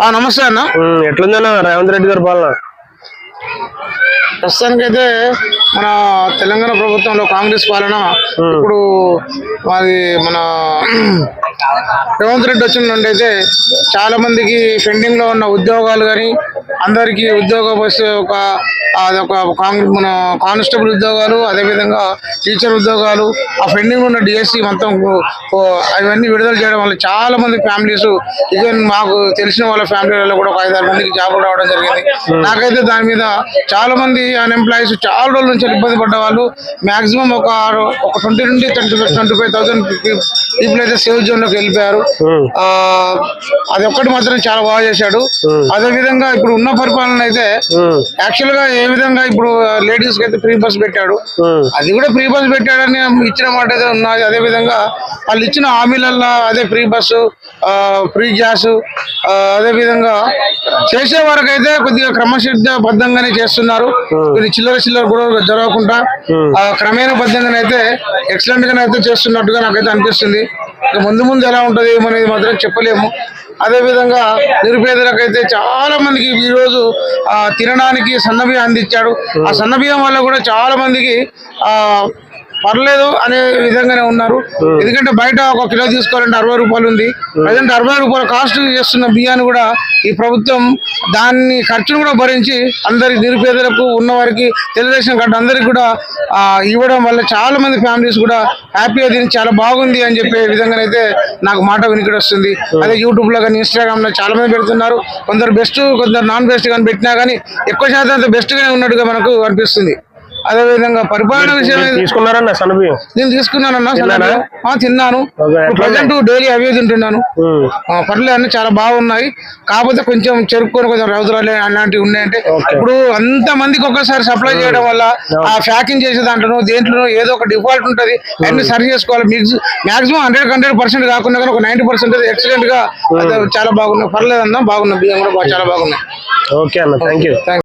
నమస్తే అన్న. ఎట్లుందన్న రేవంత్ రెడ్డి గారి పాలన? ప్రస్తుతానికైతే మన తెలంగాణ ప్రభుత్వంలో కాంగ్రెస్ పాలన ఇప్పుడు మాది మన రేవంత్ రెడ్డి వచ్చిన నుండి అయితే చాలా మందికి పెండింగ్ లో ఉన్న ఉద్యోగాలు కానీ అందరికీ ఉద్యోగ అదొక మన కానిస్టేబుల్ ఉద్యోగాలు, అదేవిధంగా టీచర్ ఉద్యోగాలు, ఆ పెండింగ్ ఉన్న డిఎస్సి మొత్తం అవన్నీ విడుదల చేయడం వల్ల చాలా మంది ఫ్యామిలీస్, ఈవెన్ మాకు తెలిసిన వాళ్ళ ఫ్యామిలీలలో కూడా ఒక 5-6 మందికి జాబులు రావడం జరిగింది. నాకైతే దాని మీద చాలా మంది అన్ఎంప్లాయీస్ చాలా రోజుల నుంచి ఇబ్బంది పడ్డ వాళ్ళు మాక్సిమం ఒక 20 నుండి 25,000 పీపుల్ అయితే సేవ్ జోన్ లోకి వెళ్ళిపోయారు. అది ఒక్కటి మాత్రం చాలా బాగా చేశాడు. అదే విధంగా ఇప్పుడు ఉన్న పరిపాలన అయితే యాక్చువల్ గా ఏ విధంగా ఇప్పుడు లేడీస్ కి అయితే ఫ్రీ బస్ పెట్టాడు, అది కూడా ఫ్రీ బస్ పెట్టాడని ఇచ్చిన మాట అయితే ఉన్నది. అదే విధంగా వాళ్ళు ఇచ్చిన హామీలల్లో అదే ఫ్రీ బస్సు, ఫ్రీ గ్యాస్, అదే విధంగా చేసే వరకు అయితే కొద్దిగా క్రమశిక్షబద్ధంగానే చేస్తున్నారు. కొన్ని చిల్లర కూడా జరగకుండా క్రమేణ బద్ధంగానే అయితే ఎక్సలెంట్ గానే అయితే చేస్తున్నట్టుగా నాకైతే అనిపిస్తుంది. ముందు ఎలా ఉంటది అనేది మాత్రం చెప్పలేము. అదే విధంగా నిరుపేదలకైతే చాలా మందికి ఈ రోజు తినడానికి సన్నబియ్యం అందించాడు. ఆ సన్నబియ్యం వల్ల కూడా చాలా మందికి పర్లేదు అనే విధంగానే ఉన్నారు. ఎందుకంటే బయట 1 కిలో తీసుకోవాలంటే 60 రూపాయలు ఉంది. ప్రజెంట్ 60 రూపాయల కాస్ట్ చేస్తున్న బియ్యాన్ని కూడా ఈ ప్రభుత్వం దాన్ని ఖర్చును కూడా భరించి అందరి నిరుపేదలకు ఉన్నవారికి తెలుగుదేశం గడ్డ అందరికి కూడా ఇవ్వడం వల్ల చాలా మంది ఫ్యామిలీస్ కూడా హ్యాపీగా తిని చాలా బాగుంది అని చెప్పే విధంగానైతే నాకు మాట వినికిడి వస్తుంది. అదే యూట్యూబ్ లో కానీ ఇన్స్టాగ్రామ్ లో చాలా మంది పెడుతున్నారు. కొందరు బెస్ట్, కొందరు నాన్ బెస్ట్ కానీ పెట్టినా కానీ ఎక్కువ శాతం అంత బెస్ట్ గానే ఉన్నట్టుగా మనకు అనిపిస్తుంది. అదే విధంగా పరిపాలన విషయం తీసుకున్నారన్న సన్నబియ్యం? నేను తీసుకున్నానన్నా సన్నబియ్యం, తిన్నాను. ప్రజెంట్ డైలీ అవే తింటున్నాను. పర్లేదు అన్ని చాలా బాగున్నాయి. కాకపోతే కొంచెం చెరుక్కొని కొంచెం రౌతురాలు అలాంటివి ఉన్నాయంటే ఇప్పుడు అంత మందికి ఒక్కసారి సప్లై చేయడం వల్ల ఆ ప్యాకింగ్ చేసే దాంట్లో దేంట్లో ఏదో ఒక డిఫాల్ట్ ఉంటుంది. అన్ని సరి చేసుకోవాలి. మాక్సిమం 100% కాకుండా కానీ ఒక 90% ఎక్సలెంట్ గా చాలా బాగున్నాయి. పర్లేదన్నా బాగున్నాయి, బియ్యం కూడా చాలా బాగున్నాయి. ఓకే అన్న, థ్యాంక్ యూ.